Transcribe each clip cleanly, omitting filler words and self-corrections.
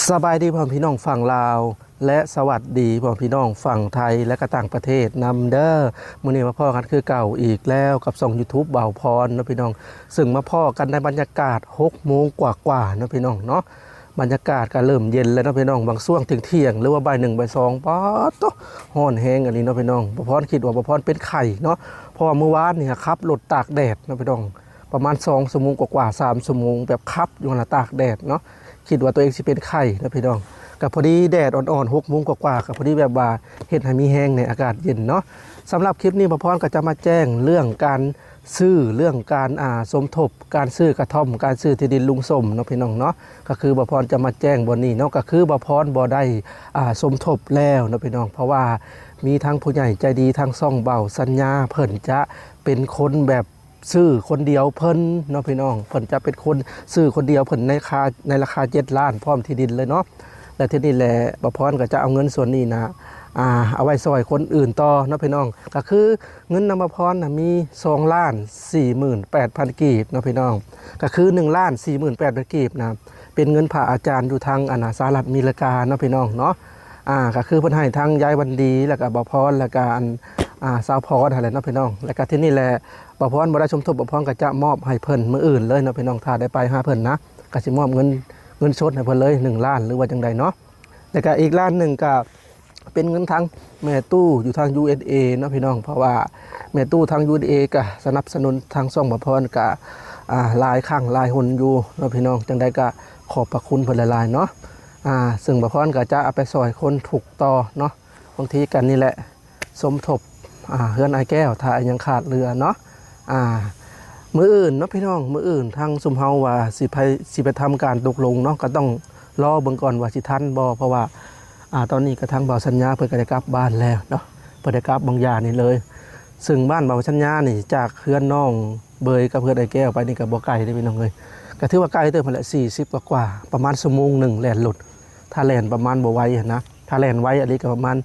สบายดีพ่อพี่น้องฝั่งลาวและสวัสดีพ่อพี่น้องฝั่งไทยและก็ต่างประเทศนำเด้อมื้อนี้มาพ่อกันคือเก่าอีกแล้วกับช่อง YouTube บ่าวพรเนาะพี่น้องซึ่งมาพ่อกันในบรรยากาศ 6 โมงกว่าๆเนาะพี่น้องเนาะบรรยากาศก็เริ่มเย็นแล้วเนาะพี่น้องบางช่วงถึงเที่ยงหรือว่าบ่าย1บ่าย2ป๊อดโตร้อนแฮงอันนี้เนาะพี่น้องบ่าวพรคิดว่าบ่าวพรเป็นไข้เนาะเพราะว่าเมื่อวานนี่ขับรถตากแดดเนาะพี่น้องประมาณ2 ชั่วโมงกว่าๆ3 ชั่วโมงแบบขับอยู่นั่นล่ะตากแดดเนาะคิดว่าตัวเองสิเป็นไข้นะพี่น้องกับพอดีแดดอ่อนๆ6 โมงกว่าๆกับพอดีแบบว่าเฮ็ดให้มีแห้งในอากาศเย็นเนาะสำหรับคลิปนี้พ่อพรก็จะมาแจ้งเรื่องการซื้อเรื่องการสมทบการซื้อกระท่อมการซื้อที่ดินลุงสมเนาะพี่น้องเนาะก็คือพ่อพรจะมาแจ้งบนนี้เนาะก็คือพ่อพรบ่ได้สมทบแล้วเนาะพี่น้องเพราะว่ามีทั้งผู้ใหญ่ใจดีทั้งซ่องเบาสัญญาเพิ่นจะเป็นคนแบบซื้อคนเดียวเพิ่นเนาะพี่น้องเพิ่นจะเป็นคนซื้อคนเดียวเพิ่นในราคา7 ล้านพร้อมที่ดินเลยเนาะและที่นี่แหละบ่าวพรก็จะเอาเงินส่วนนี้นะเอาไว้ซอยคนอื่นต่อเนาะพี่น้องก็คือเงินนำบ่าวพรนะมี2,48,000 กีบเนาะพี่น้องก็คือ1,48,000 กีบนะเป็นเงินผ่าอาจารย์อยู่ทางสหรัฐอเมริกาเนาะพี่น้องเนาะก็คือเพิ่นให้ทางยายวันดีแล้วก็บ่าวพรแล้วก็สาวพรอะไรเนาะพี่น้องแล้วก็ที่นี่แหละบ่าวพรบ่ได้สมทบบ่าวพรก็จะมอบให้เพิ่นมื้ออื่นเลยเนาะพี่น้องถ้าได้ไปหาเพิ่นนะก็สิมอบเงินสดให้เพิ่นเลย1 ล้านหรือว่าจังใดเนาะแล้วก็อีกล้านหนึ่งก็เป็นเงินทางแม่ตู้อยู่ทาง USA เนาะพี่น้องเพราะว่าแม่ตู้ทาง USA ก็สนับสนุนทางช่องบ่าวพรก็หลายครั้งหลายหนอยู่เนาะพี่น้องจังใดก็ขอบพระคุณเพิ่นหลายๆเนาะซึ่งบ่าวพรก็จะเอาไปซอยคนถูกต่อเนาะบางทีกันนี่แหละสมทบเฮือนไอแก้วถ้ายังขาดเรือเนาะมื้ออื่นเนาะพี่น้องมื้ออื่นทางซุมเฮาว่าสิไปทำการตกลงเนาะก็ต้องรอเบิ่งก่อนว่าสิทันบ่เพราะว่าตอนนี้กระทั่งเบาสัญญาเพิ่นก็ได้กลับบ้านแล้วเนาะเพิ่นได้กลับบางยานี่เลยซึ่งบ้านเบาสัญญานี่จากเฮือนน้องเบยกับเฮือนไอแก้วไปนี่ก็บ่ไกลเด้พี่น้องเอ้ยก็ถือว่าไกลเด้อพุ่นแหละ40กว่าประมาณชั่วโมงนึงแล่นรถถ้าแล่นประมาณบ่ไหวนะถ้าแล่นไวอันนี้ก็ประมาณ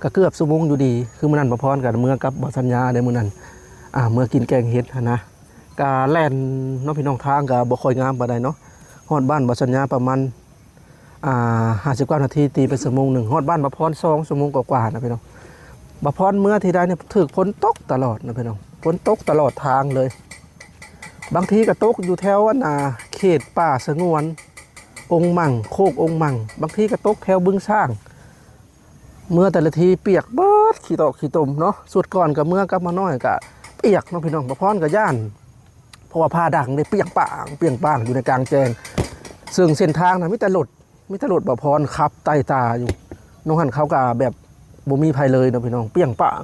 ก็เกือบชั่วโมงอยู่ดีคือมื้อนั้นบ่พรกันเมื่อกับเบาสัญญาได้มื้อนั้นเมื่อกินแกงเห็ดนะกาแล่นเนาะพี่น้องทางก็บ่ค่อยงามปานใดเนาะฮอดบ้านบ่สัญญาประมาณ59 นาทีตีไปชั่วโมงนึงฮอดบ้านบ่พร2 ชั่วโมงกว่าๆนะพี่น้องบ่พรเมื่อที่ใดเนี่ยถูกฝนตกตลอดนะพี่น้องฝนตกตลอดทางเลยบางทีก็ตกอยู่แถวเขตป่าสงวนองค์มั่งโคกองค์มั่งบางทีก็ตกแถวบึงสร้างเมื่อแต่ละทีเปียกเบิดขี้ตอกขี้ตมเนาะสุดก่อนกับเมื่อกลับมาน้อยก็เปียกเนาะพี่น้องบ่พรก็ย่านเพราะว่าผ้าดังได้เปียกป่างอยู่ในกลางแจ้งซึ่งเส้นทางนะมีแต่รถบ่พรขับใต้ตาอยู่น้องหันเขาก็แบบบ่มีภัยเลยเนาะพี่น้องเปียงป่าง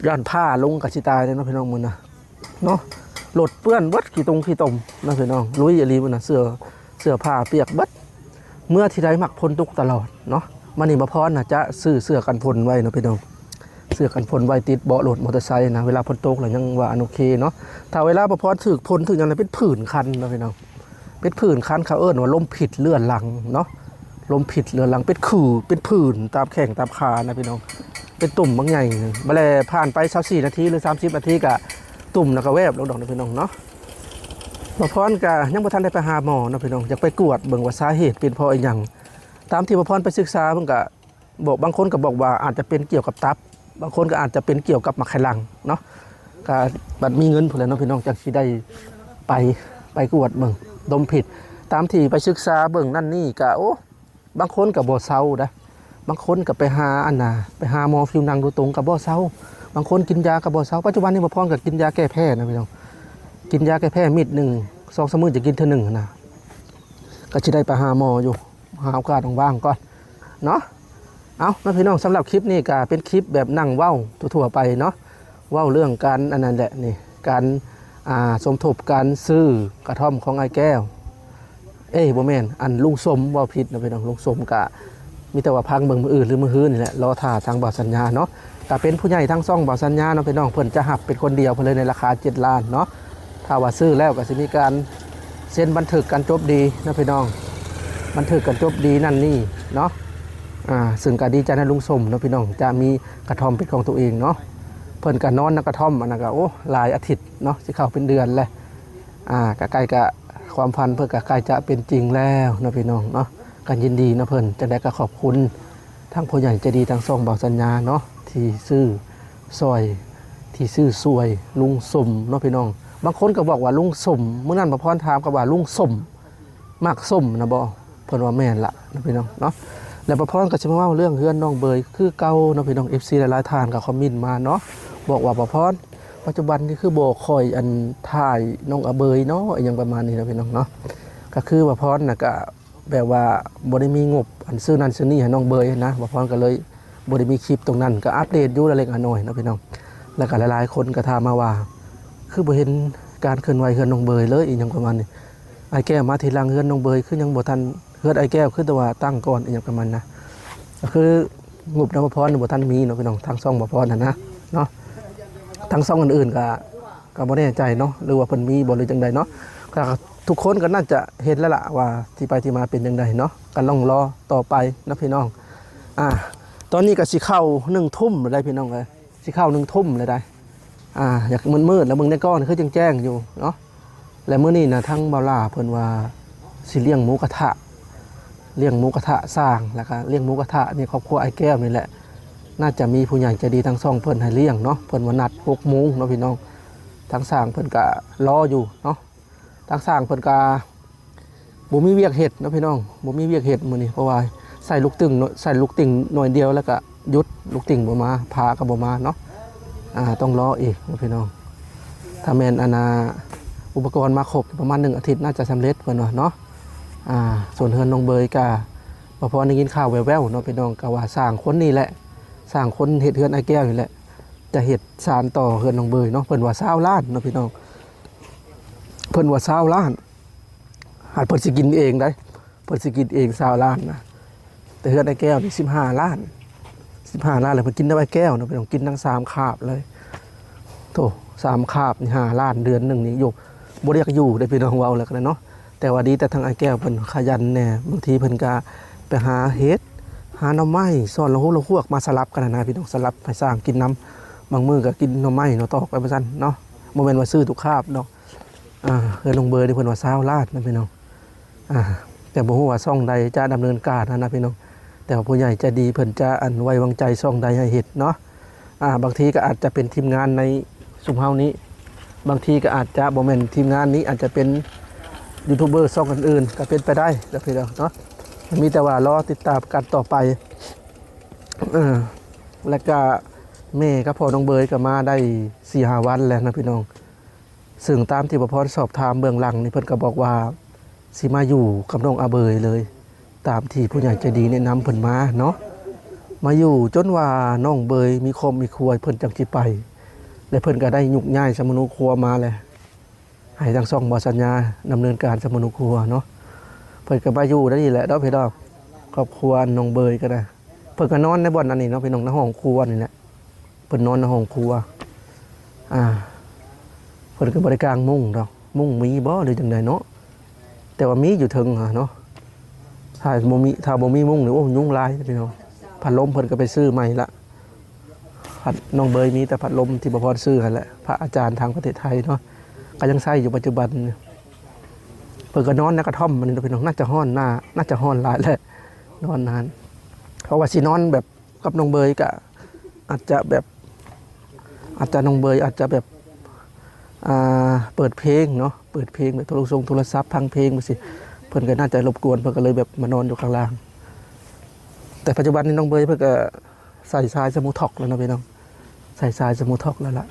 ย่านผ้าลงกับสิตายเลยเนาะพี่น้องมื้อนะเนาะรถเปื้อนเบิดขี้ตมเนาะพี่น้องลุยอีหลีมื้อนะเสื้อผ้าเปียกเบิดเมื่อที่ใดมักพ้นตกตลอดเนาะมื้อนี้บ่พรน่ะจะซื้อเสื้อกันฝนไว้เนาะพี่น้องเสื้อกันฝนไว้ติดเบาะรถมอเตอร์ไซค์นะเวลาฝนตกแล้วยังว่าโอเคเนาะถ้าเวลาบ่พรถึกฝนถึกอย่างไรเป็นผื่นคันเนาะพี่น้องเป็นผื่นคันเขาเอิ้นว่าลมผิดเลื่อนหลังเนาะลมผิดเลื่อนหลังเป็นผื่นตามแข้งตามขานะพี่น้องเป็นตุ่มบางใหญ่บ่แลผ่านไป24 นาทีหรือ30 นาทีก็ตุ่มแล้วก็แวบลงดอกนะพี่น้องเนาะบ่พรก็ยังบ่ทันได้ไปหาหมอนะพี่น้องอยากไปกวดเบิ่งว่าสาเหตุเป็นเพราะอีหยังตามที่บ่พรไปศึกษาเพิ่นก็บอกบางคนก็บอกว่าอาจจะเป็นเกี่ยวกับตับบางคนก็อาจจะเป็นเกี่ยวกับมะไขลังเนาะก็บัดมีเงินพุ่นแหละเนาะพี่น้องจังสิได้ไปกวดเบิ่งดมผิดตามที่ไปศึกษาเบิ่งนั่นนี่ก็โอ้บางคนก็บ่เซานะบางคนก็ไปหาไปหาหมอผิวหนังโดยตรงก็บ่เซาบางคนกินยาก็บ่เซาปัจจุบันนี้บ่พรก็กินยาแก้แพ้นะพี่น้องกินยาแก้แพ้มิดนึง2-3 มื้อจะกินเทื่อนึงนะก็สิได้ไปหาหมออยู่หาโอกาสว่างๆก่อนเนาะเอาพี่น้องสำหรับคลิปนี้ก็เป็นคลิปแบบนั่งเว้าทั่วๆไปเนาะเว้าเรื่องการอันนั้นแหละนี่การสมทบการซื้อกระท่อมของไอ้แก้วบ่แม่นอันลุงสมว่าผิดนะพี่น้องลุงสมก็มีแต่ว่าพังเบิ่งมื้ออื่นหรือมื้อฮื้อนี่แหละรอท่าทางบ่าวสัญญาเนาะแต่เป็นผู้ใหญ่ทั้งซ่องบ่าวสัญญาเนาะพี่น้องเพิ่นจะหับเป็นคนเดียวเพิ่นเลยในราคา7 ล้านเนาะถ้าว่าซื้อแล้วก็สิมีการเซ็นบันทึกกันจบดีนะพี่น้องบันทึกกันจบดีนั่นนี่เนาะซึ่งก็ดีใจนะลุงสมเนาะพี่น้องจะมีกระท่อมเป็นของตัวเองเนาะเพิ่นก็นอนในกระท่อมอันนั้นก็โอ้หลายอาทิตย์เนาะสิเข้าเป็นเดือนแล้วก็ใกล้กับความพันเพิ่นก็ใกล้จะเป็นจริงแล้วนะพี่น้องเนาะ กันยินดีนะเพิ่นจังได๋ก็ขอบคุณทางผู้ใหญ่ใจดีทางซ่องเบาสัญญาเนาะที่ซื้อซอยที่ซื้อสวยลุงสมเนาะพี่น้องบางคนก็บอกว่าลุงสมมื้อนั้นบ่พรถามก็ว่าลุงสมมักสมนะบ่เพิ่นว่าแม่นละนะพี่น้องเนาะแล้วบ่พรก็สิมาเว้าเรื่องเฮือนน้องเบยคือเก่าเนาะพี่น้อง FC หลายๆท่านก็คอมเมนต์มาเนาะบอกว่าบ่พรปัจจุบันนี่คือบ่ค่อยอันถ่ายน้องอเบยเนาะอย่างประมาณนี้นะพี่น้องเนาะก็คือบ่พรน่ะก็แบบว่าบ่ได้มีงบอันซื้อนั่นซื้อนี่ให้น้องเบยนะบ่พรก็เลยบ่ได้มีคลิปตรงนั้นก็อัปเดตอยู่เล็กๆน้อยๆเนาะพี่น้องแล้วก็หลายๆคนก็ถามมาว่าคือบ่เห็นการเคลื่อนไหวเฮือนน้องเบยเลยอีหยังประมาณนี้ไอ้แก้วมาทีหลังเฮือนน้องเบยคือยังบ่ทันเฮือนไอ้แก้วคือแต่ว่าตั้งก่อนอีหยังประมาณนะก็คืองบนบ่พรบ่ทันมีเนาะพี่น้องทางช่องบ่พรน่ะนะเนาะทางช่องอื่นๆก็บ่แน่ใจเนาะหรือว่าเพิ่นมีบ่หรือจังใดเนาะก็ทุกคนก็น่าจะเห็นแล้วล่ะว่าที่ไปที่มาเป็นจังไดเนาะก็ต้องรอต่อไปนะพี่น้องตอนนี้ก็สิเข้า1 ทุ่มแล้วได้พี่น้องเอ้ยสิเข้า1 ทุ่มเลยได้อยากมืดๆแล้วมึงในก้อนคือแจ้งๆอยู่เนาะและมื้อนี้นะทั้งเบาล่าเพิ่นว่าสิเลี้ยงหมูกระทะสร้างแล้วก็เลี้ยงหมูกระทะนี่ครอบครัวไอ้แก้วนี่แหละน่าจะมีผู้ใหญ่ใจดีทั้ง2เพิ่นให้เลี้ยงเนาะเพิ่นว่านัด 6 โมงเนาะพี่น้องทางสร้างเพิ่นก็รออยู่เนาะทางสร้างเพิ่นก็บ่มีเวียกเฮ็ดเนาะพี่น้องบ่มีเวียกเฮ็ดมื้อนี้เพราะว่าใส่ลูกติ่งหน่อยเดียวแล้วก็หยุดลูกติ่งบ่มาพาก็บ่มาเนาะต้องรออีกนะพี่น้องถ้าแม่นอุปกรณ์มาครบประมาณ1 อาทิตย์น่าจะสำเร็จเพิ่นว่าเนาะส่วนเฮือนน้องเบยก็บ่พอได้ยินข่าวแว่วๆเนาะพี่น้องก็ว่าสร้างคนนี่แหละสร้างคนเฮ็ดเฮือนไอ้แก้วนี่แหละจะเฮ็ดสานต่อเฮือนน้องเบยเนาะเพิ่นว่า20 ล้านเนาะพี่น้องเพิ่นว่า20 ล้านหาเพิ่นสิกินเองได้เพิ่นสิกินเอง20 ล้านนะแต่เฮือนไอ้แก้วนี่15 ล้านเลยเพิ่นกินได้ไอ้แก้วเนาะพี่น้องกินทั้ง3 คาบเลยโธ่3 คาบนี่5 ล้านเดือนนึงนี่อยู่บ่ได้อยู่ได้พี่น้องเว้าแล้วกันเนาะแต่ว่าดีแต่ทางไอ้แก้วเพิ่นขยันแน่บางทีเพิ่นก็ไปหาเฮ็ดหาหน่อไม้ซ่อนละหูละพวกมาสลับกันนะพี่น้องสลับให้สร้างกินน้ำบางมื้อก็กินหน่อไม้เนาะตอกไปว่าซั่นเนาะบ่แม่นว่าซื้อทุกคาบเนาะเฮือนลงเบอร์นี่เพิ่นว่า20 ล้านนะพี่น้องแต่บ่ฮู้ว่าช่องใดจะดำเนินการนะพี่น้องแต่ว่าผู้ใหญ่ใจดีเพิ่นจะไว้วางใจช่องใดให้เฮ็ดเนาะบางทีก็อาจจะเป็นทีมงานในซุมเฮานี้บางทีก็อาจจะบ่แม่นทีมงานนี้อาจจะเป็นยูทูบเบอร์ช่องอื่นๆก็เป็นไปได้นะพี่น้องเนาะมีแต่ว่ารอติดตามกันต่อไปแล้วก็แม่กับพ่อน้องเบยก็มาได้ 4-5 วันแล้วนะพี่น้องซึ่งตามที่ประพรสอบถามเบื้องหลังนี่เพิ่นก็บอกว่าสิมาอยู่กับน้องอาเบยเลยตามที่ผู้ใหญ่ใจดีแนะนำเพิ่นมาเนาะมาอยู่จนว่าน้องเบยมีครอบมีครัวเพิ่นจังสิไปและเพิ่นก็ได้ยุกย้ายสมนุครัวมาแล้วให้ทางช่องบ่สัญญาดำเนินการสมนุครัวเนาะเพิ่นก็มาอยู่ได้นี่แหละเนาะพี่น้องครอบครัวน้องเบยก็ได้เพิ่นก็นอนในบ่อนอันนี้เนาะพี่น้องในห้องครัวนี่แหละเพิ่นนอนในห้องครัวเพิ่นก็บริการมุ้งดอกมุ้งมีบ่หรือจังไดเนาะแต่ว่ามีอยู่ถึงเนาะถ้าบ่มีมุ้งนี่โอ้ยุ่งหลายพี่น้องพัดลมเพิ่นก็ไปซื้อใหม่ละพัดน้องเบยมีแต่พัดลมที่บ่พอซื้อหั่นแหละพระอาจารย์ทางประเทศไทยเนาะก็ยังใช้อยู่ปัจจุบันเพิ่นก็นอนในกระท่อมมันพี่น้องน่าจะฮ้อนหลายแหละนอนนานเพราะว่าสินอนแบบกับน้องเบยก็อาจจะน้องเบยอาจจะแบบเปิดเพลงเนาะเปิดเพลงแบบโทรศัพท์ฟังเพลงมาสิเพิ่นก็น่าจะรบกวนเพิ่นก็เลยแบบมานอนอยู่ข้างล่างแต่ปัจจุบันนี้น้องเบยเพิ่นก็ใส่ทรายสมูทอกแล้วนะพี่น้องใส่ทรายสมูทอกแล้วล่ะ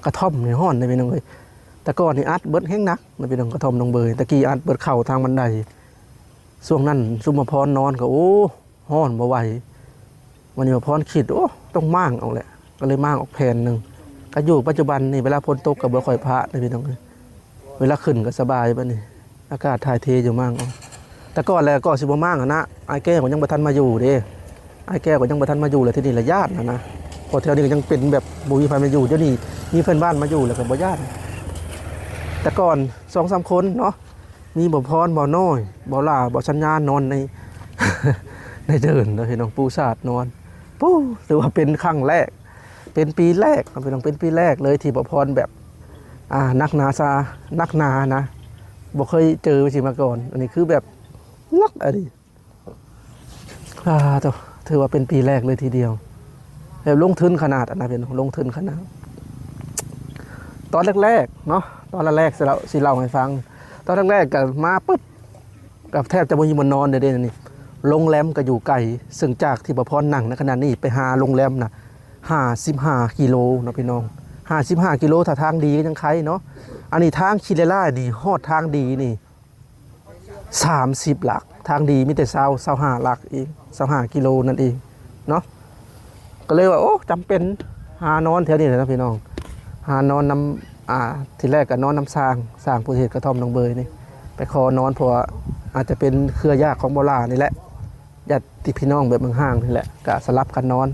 กระท่อมในห้อนนะพี่น้องเอ้ยแต่ก่อนนี่อัดเบิดแห้งนักนะพี่น้องกระท่อมน้องเบยตะกี้อัดเบิดเข่าทางบันไดช่วงนั้นซุมมาพรนอนก็โอ้ห้อนบ่ไหววันนี้มาพรคิดโอ้ต้องม่างเอาแหละก็เลยม่างออกแผ่นนึงก็อยู่ปัจจุบันนี่เวลาฝนตกก็บ่ค่อยพระนะพี่น้องเอ้ยเวลาขึ้นก็สบายบัดนี้อากาศถ่ายเทอยู่มั่งแต่ก่อนแล้วก็สิบ่มั่งนะไอ้แก้วก็ยังบ่ทันมาอยู่เด้ไอ้แก้วก็ยังบ่ทันมาอยู่เลยที่นี่ละญาตินะพอแถวนี้ก็ยังเป็นแบบบ่มีใครมาอยู่เดี๋ยวนี้มีเพื่อนบ้านมาอยู่แล้วก็บ่ญาติแต่ก่อน 2-3 คนเนาะมีบ่พรบ่น้อยบ่ล่าบ่สัญญานอนใน ในเดินเนาะพี่น้องปูศาสตร์นอนปู้ถือว่าเป็นครั้งแรกเป็นปีแรกพี่น้องเป็นปีแรกเลยที่บ่พรแบบนักหนานะบ่เคยเจอสิมาก่อนอันนี้คือแบบ นักอะไรตัวถือว่าเป็นปีแรกเลยทีเดียวแบบลงทุนขนาดนะเป็นลงทุนขนาดตอนแรกๆเนาะตอนแรกๆสิเล่าให้ฟังตอนแรกๆกับมาปุ๊บกับแทบจะไม่มีมันนอนเดี๋ยวนี้โรงแรมก็อยู่ไกลซึ่งจากที่ประพรนั่งในขณะนี้ไปหาโรงแรมนะ55 กิโลนะพี่น้อง55 กิโลถ้าทางดีก็ยังใครเนาะอันนี้ทางคิเลล่านี่ฮอดทางดีนี่30 หลักทางดีมีแต่25 หลักเอง25 กิโลนั่นเองเนาะก็เลยว่าโอ้จำเป็นหานอนแถวนี้เลยนะพี่น้องหานอนน้ำทีแรกก็นอนน้ำสร้างผู้เหตุกระท่อมน้องเบยนี่ไปขอนอนเพราะอาจจะเป็นเครือยากของโบราณนี่แหละญาติพี่น้องแบบเมืองห้างนี่แหละก็สลับกันนอน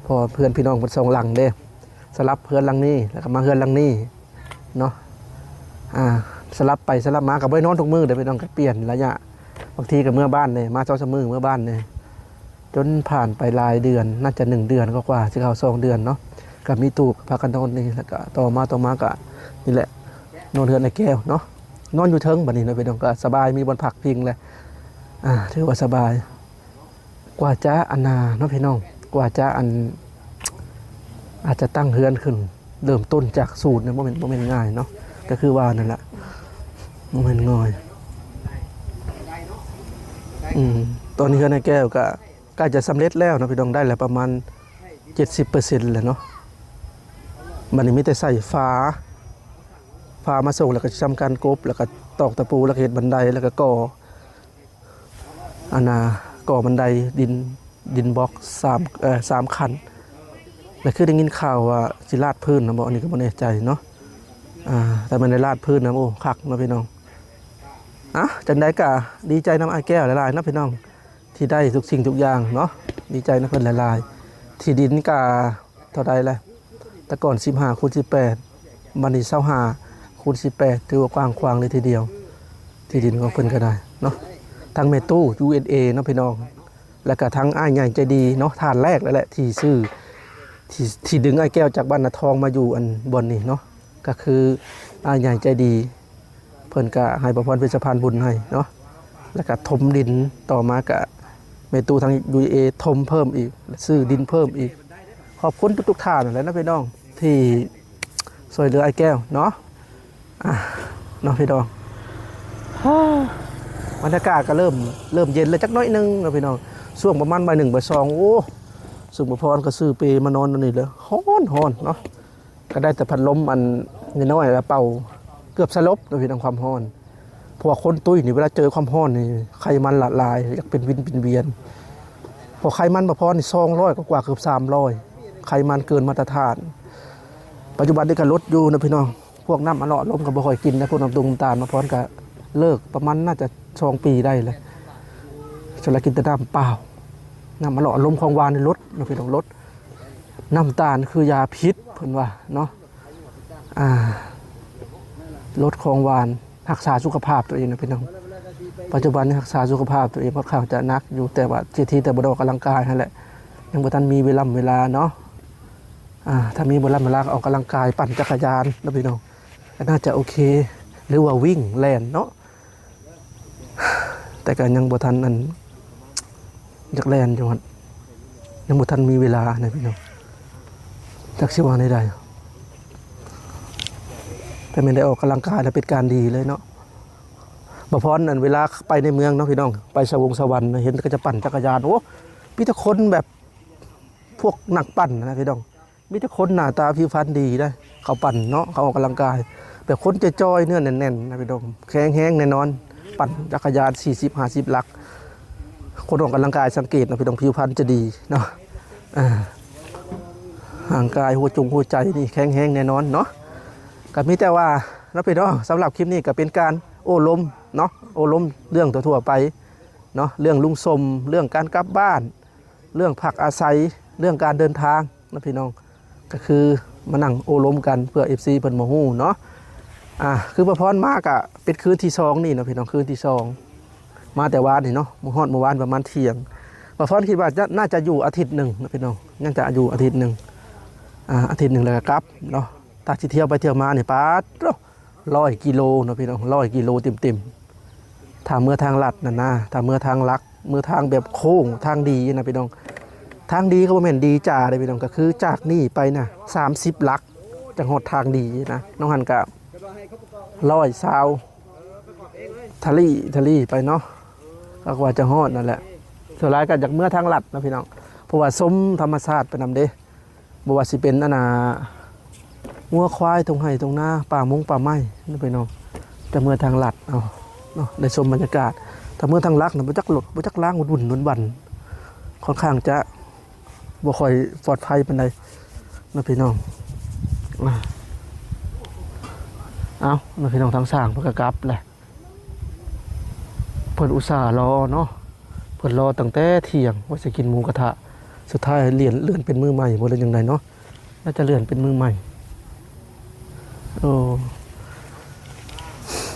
พอเพื่อนพี่น้องมันส่งหลังเด้สลับเพื่อนหลังนี้แล้วก็มาเพื่อนหลังนี้เนาะสลับไปสลับมากับใบนอนทุกมือเดี๋ยวพี่น้องก็เปลี่ยนระยะบางทีกับเมื่อบ้านเนี่ยมาเจ้าสมือเมื่อบ้านเนี่ยจนผ่านไปหลายเดือนน่าจะ1 เดือนก็กว่าที่เขา2 เดือนเนาะกับมีตูบพากันนอนนี่แล้วก็ต่อมาก็นี่แหละนอนเรือนในแก้วเนาะนอนอยู่เทิงบัดนี้นะพี่น้องก็สบายมีบนผักพิงเลยถือว่าสบายกว่าจะอันนาเนาะพี่น้องกว่าจะอันอาจจะตั้งเฮือนขึ้นเริ่มต้นจากสูตรเนี่ยโมเมนต์ง่ายเนาะก็คือว่านั่นแหละโมเมนต์ง่ายตอนนี้เฮือนในแก้วก็ใกล้จะสำเร็จแล้วนะพี่น้องได้แล้วประมาณ 70% เลยเนาะมันนี่มีแต่ใส่ฟ้ามาส่งแล้วก็ทำการกบแล้วก็ตอกตะปูแล้วก็เห็ดบันไดแล้วก็ก่อก่อบันไดดินบล็อก3 คันแล้วคือได้ยินข่าวว่าสิลาดพื้นนะบอกอันนี้ก็ไม่แน่ใจเนาะแต่มันได้ลาดพื้นนะโอ้คักนะพี่น้องจังได้ก็ดีใจน้ำไอ้แก้วหลายๆนะพี่น้องที่ได้ทุกสิ่งทุกอย่างเนาะดีใจนะเพื่อนหลายๆที่ดินก็เท่าใดเลยแต่ก่อน15 คูณ 18บันนี้25 คูณ 18ถือว่ากว้างขวางเลยทีเดียวที่ดินของเพื่อนก็ได้เนาะทั้งเมตู้ USA เนาะพี่น้องแล้วก็ทั้งอ้ายใหญ่ใจดีเนาะฐานแรกแล้วแหละที่ซื้อที่ดึงไอ้แก้วจากบ้านนาทองมาอยู่อันบนนี่เนาะก็คืออ้ายใหญ่ใจดีเพิ่นก็ให้ประพรเป็นสะพานบุญให้เนาะแล้วก็ถมดินต่อมาก็เมตู้ทั้ง USA ถมเพิ่มอีกซื้อดินเพิ่มอีกขอบคุณทุกท่านเลยนะพี่น้องที่ช่วยเหลือไอ้แก้วเนาะน้องพี่น้องบรรยากาศก็เริ่มเย็นเลยจักน้อยนึงนะพี่น้องช่วงประมาณบ่าย 1 บ่าย 2โอ้สุภพรก็ซื้อเปมานอนนี่เลยฮ้อนเนาะก็ได้แต่พัดลมอันน้อยๆแล้วเป่าเกือบสลบนะพี่น้องความฮ้อนเพราะว่าคนตุ้ยนี่เวลาเจอความฮ้อนนี่ไขมันละลายอยากเป็นวินเป็นเวียนพอไขมันประพรนี่200กว่าเกือบ300ไขมันเกินมาตรฐานปัจจุบันนี้ก็ลดอยู่นะพี่น้องพวกน้ำอร่อยลมก็บ่ค่อยกินนะพวกน้ำตรงตาลมาพร้อมก็เลิกประมาณน่าจะ2 ปีได้เลยจะละกินแต่น้ำเปล่าน้ำอร่อยลมของหวานในลดนะพี่น้องลดน้ำตาลคือยาพิษเพิ่นว่าเนาะลดของหวานรักษาสุขภาพตัวเองนะพี่น้องปัจจุบันนี้รักษาสุขภาพตัวเองเพราะข่าวจะนักอยู่แต่ว่าแต่บ่ได้ออกกำลังกายนั่นแหละยังบ่ทันมีเวลาเนาะถ้ามีเวลาออกกำลังกายปั่นจักรยานนะพี่น้องก็น่าจะโอเคหรือว่าวิ่งแล่นเนาะแต่ก็ยังบ่ทันอันอยากแล่นอยู่ครับยังบ่ทันมีเวลานะพี่น้องจักสิว่าได้แต่ไม่ได้ออกกำลังกายแล้วเป็นการดีเลยเนาะบ่พรอันเวลาไปในเมืองเนาะพี่น้องไปสวรรค์เห็นก็จะปั่นจักรยานโอ้มีแต่คนแบบพวกนักปั่นนะพี่น้องมีแต่คนหน้าตาผิวพรรณดีได้เขาปั่นเนาะเขาออกกำลังกายแบบคนจะจอยเนื้อแน่นๆนะพี่น้องแข็งแห้งแน่นอนปั่นจักรยาน40-50 ลักคนออกกำลังกายสังเกตนะพี่น้องผิวพรรณจะดีเนาะห่างกายหัวใจนี่แข็งแห้งแน่นอนเนาะก็มีแต่ว่านะพี่น้องสำหรับคลิปนี้ก็เป็นการโอ้ลมเนาะโอ้ลมเรื่องทั่วไปเนาะเรื่องลุงสมเรื่องการกลับบ้านเรื่องพักอาศัยเรื่องการเดินทางนะพี่น้องก็คือมานั่งโอ้ลมกันเพื่อ FC เพิ่นมาฮู้เนาะคือประพรมากอะเป็นคืนที่2นี่นะพี่น้องคืนที่2มาแต่วานนี่เนาะเมื่อวานประมาณเที่ยงประพรคิดว่าน่าจะอยู่อาทิตย์หนึ่งนะพี่น้องยังจะอยู่อาทิตย์หนึ่งแล้วก็กลับเนาะถ้าที่เที่ยวไปเที่ยวมาเนี่ยป้า100 กิโลนะพี่น้อง100 กิโลเต็ม ถ้าเมื่อทางลัดน่ะนะถ้าเมื่อทางลักเมื่อทางแบบโค้งทางดีนะพี่น้องทางดีก็บ่แม่นดีจ่าเลยพี่น้องก็คือจากนี่ไปน่ะ30 ลักจังฮอดทางดีนะน้องหันก็120ทะลี่ไปเนาะก็ว่าจะฮอดนั่นแหละสุดท้ายก็จากเมื่อทางลัดนะพี่น้องเพราะว่าสมธรรมชาติไปนำเด้บ่ว่าสิเป็นอันน่ะงัวควายตรงไห้ตรงหน้าป่ามงป่าไม้นี่พี่น้องแต่เมื่อทางลัดเอาเนาะได้ชมบรรยากาศถ้าเมื่อทางลักน่ะบ่จักหลดบ่จักล้างวุ่นๆบันๆค่อนข้างจะบ่ค่อยปลอดภัยปานใดนะพี่น้องเอานะพี่น้องทางสร้างเพิ่นก็กลับแหละเพิ่นอุตส่าห์รอเนาะเพิ่นรอตั้งแต่เที่ยงว่าสิกินหมูกระทะสุดท้ายเลื่อนเป็นมื้อใหม่บ่ได้จังไดเนาะน่าจะเลื่อนเป็นมื้อใหม่โอ้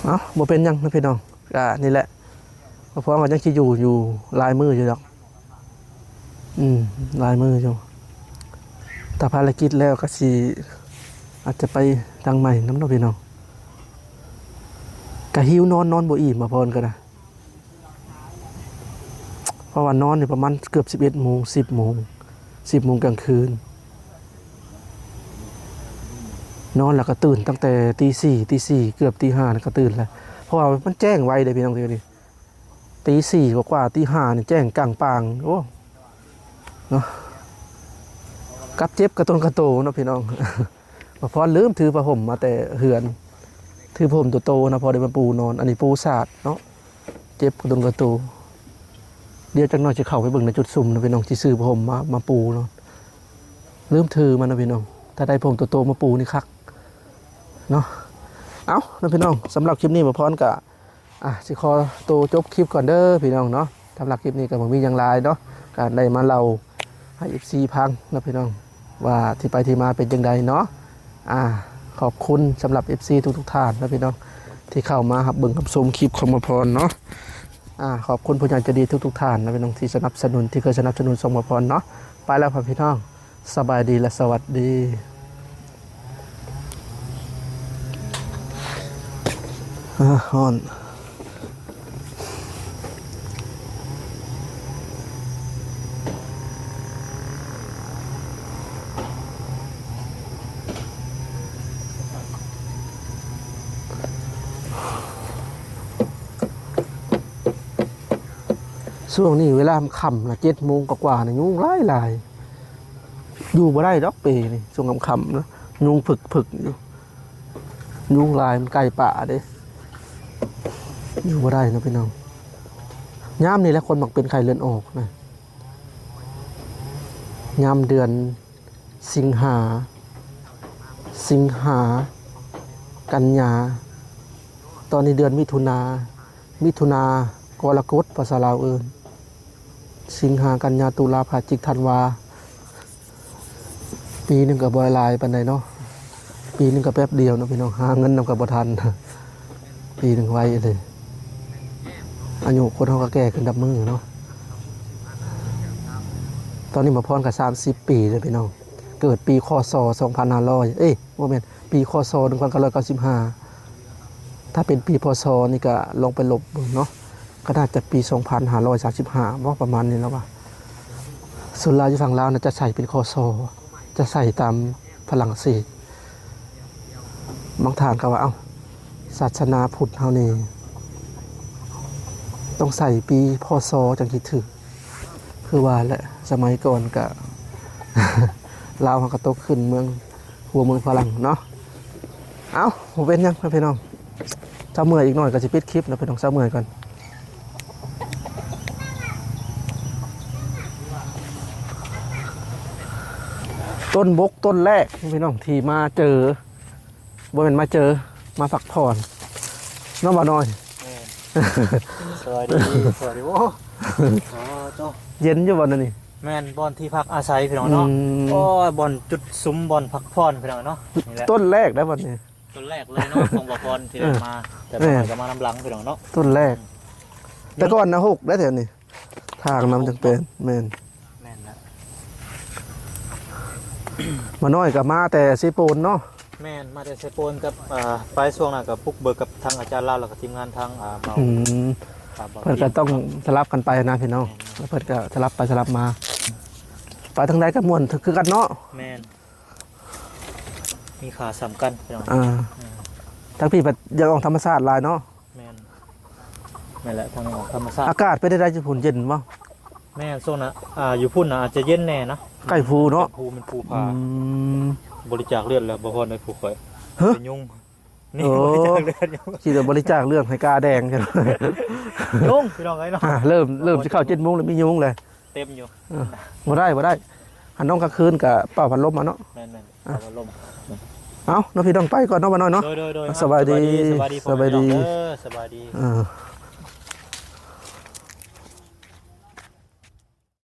เอาบ่เป็นหยังนะพี่น้องก็นี่แหละเพราะว่ายังสิอยู่ลายมืออยู่ดอกลายมืออยู่แต่ภารกิจแล้วก็สิอาจจะไปทางใหม่น้ำเนาะพี่น้องก็หิวนอนบ่อิ่มมาพรก็นะเพราะว่านอนนี่ประมาณเกือบ11 โมง 10 โมงกลางคืนนอนแล้วก็ตื่นตั้งแต่ตีสี่เกือบตี 5ก็ตื่นแล้วเพราะว่ามันแจ้งไวเลยพี่น้องทีนี้ตี 4กว่าตี 5นี่แจ้งกลางปางโอ้เนาะกับเจ็บกระต้นกระโตเนาะพี่น้องมาพรลืมถือผ้าห่มมาแต่เหือนถือผ้าห่มตัวโตนะพอได้มาปูนอนอันนี้ปูสาดเนาะเจ็บกระต้นกระโตเดี๋ยวจักหน่อยจะเข้าไปเบิ่งในจุดซุ่มนะพี่น้องที่ซื้อผ้าห่มมาปูเนาะลืมถือมันนะพี่น้องถ้าได้ผ้าห่มตัวโตมาปูนี่คักเนาะเอานะพี่น้องสำหรับคลิปนี้มาพรกับสิขอตัวจบคลิปก่อนเด้อพี่น้องเนาะสำหรับคลิปนี้ก็บ่มีอย่างไรเนาะการได้มาเล่าให้ FC พังนะพี่น้องว่าที่ไปที่มาเป็นยังไงเนาะขอบคุณสำหรับ FC ทุกท่านนะพี่น้องที่เข้ามารับเบิ่งรับชมคลิปของมาพรเนาะขอบคุณผู้ใหญ่ใจดีทุกท่านนะพี่น้องที่สนับสนุนที่เคยสนับสนุนส่งมาพรเนาะไปแล้วครับพี่น้องสบายดีและสวัสดีฮอนช่วงนี้เวลาค่ำละ7 โมงกว่าเนี่ยยุงหลายอยู่บ่ได้ดอกปีนี่ช่วงค่ำๆนะยุงผึกอยู่ยุงลายมันไก่ป่าเด้อยู่บ่ได้นะพี่น้องยามนี่แหละคนมักเป็นไข้เลือดออกนะยามเดือนสิงหากันยาตอนนี้เดือนมิถุนากรกฎภาษาลาวสิงหากันยาตุลาพฤศจิกธันวาปีนึงก็บ่หลายปานใดเนาะปีนึงก็แป๊บเดียวเนาะพี่น้องหาเงินนำก็บ่ทันปีนึงไวเลยอายุคนเฮาก็แก่ขึ้นดับมือเนาะตอนนี้มาพรก็30 ปีเลยพี่น้องเกิดปีคศ2500บ่แม่นปีคศ1995ถ้าเป็นปีพศนี่ก็ลองไปลบเบิ่งเนาะก็น่าจะปี2535ว่าประมาณนี้แล้วว่าส่วนลาวอยู่ฝั่งลาวน่ะจะใส่เป็นคศจะใส่ตามฝรั่งเศสบางท่านก็ว่าศาสนาพุทธเฮานี่ต้องใส่ปีพศจังคิดถึงคือว่าแหละสมัยก่อนก็ ลาวเฮาก็ตกขึ้นเมืองฝรั่งเนาะผมเป็นยังพี่น้องเช้าเมื่อยอีกหน่อยก็สิปิดคลิปนะพี่น้องเช้าเมื่อยก่อนต้นบกต้นแรกพี่น้องที่มาเจอบ่แม่นมาเจอมาพักผ่อนน้องบ่น้อยสวัสดีโอ้เย็นอยู่บ่นั่นนี่แม่นบอนที่พักอาศัยพี่น้องเนาะบอนจุดซุ้มบอนพักผ่อนพี่น้องเนาะนี่แหละต้นแรกได้บ่นี่ต้นแรกเลยเนาะของบ่พรที่ได้มาแต่บ่ก็มาน้ำหลังพี่น้องเนาะต้นแรกแต่ก่อนนะ6ได้แถวนี้ทางน้ำจังเป็นแม่นนะมาน้อยก็มาแต่สิปูนเนาะแม่นมาแต่เซโปนกับไปช่วงนั้นกับปุกเบิกกับทางอาจารย์ลาวแล้วก็ทีมงานทางเมา ครับบ่ เพิ่นก็ต้องสลับกันไปนะพี่น้องแล้วเพิ่นก็สลับไปสลับมาไปทางใดก็ม่วนคือกันเนาะ แม่นมีขาสำคัญพี่น้อง ทั้งพี่แบบยังออกธรรมชาติหลายเนาะ แม่นนั่นแหละทางออกธรรมชาติ อากาศเป็นได้จะผุนเย็นบ่ แม่นโซนน่ะอยู่พุ่นน่ะอาจจะเย็นแน่นะ ใกล้ภูเนาะ ภูมันภู อื ผาม บริจาคเลือดแล้วบ่พอได้ผูกข่อย ฮะ เป็นยุ่งนี่ โอ้ บริจาคเลือดอยู่ ที่จะบริจาคเรื่องให้กาแดงใช่ไหม ยุ่งพี่น้องเอ้ยเนาะ เริ่มจะเข้า7 โมงแล้วมียุงเลย เต็มอยู่ บ่ได้หันน้องกลางคืนกับเป่าพัดลมมาเนาะ แม่นๆเอาลม เอาน้องพี่ต้องไปก่อนเนาะบ่น้อยเนาะ โดย สบายดี สบายดี สบายดี พ่อแม่พี่น้องเด้อสบายดี เออ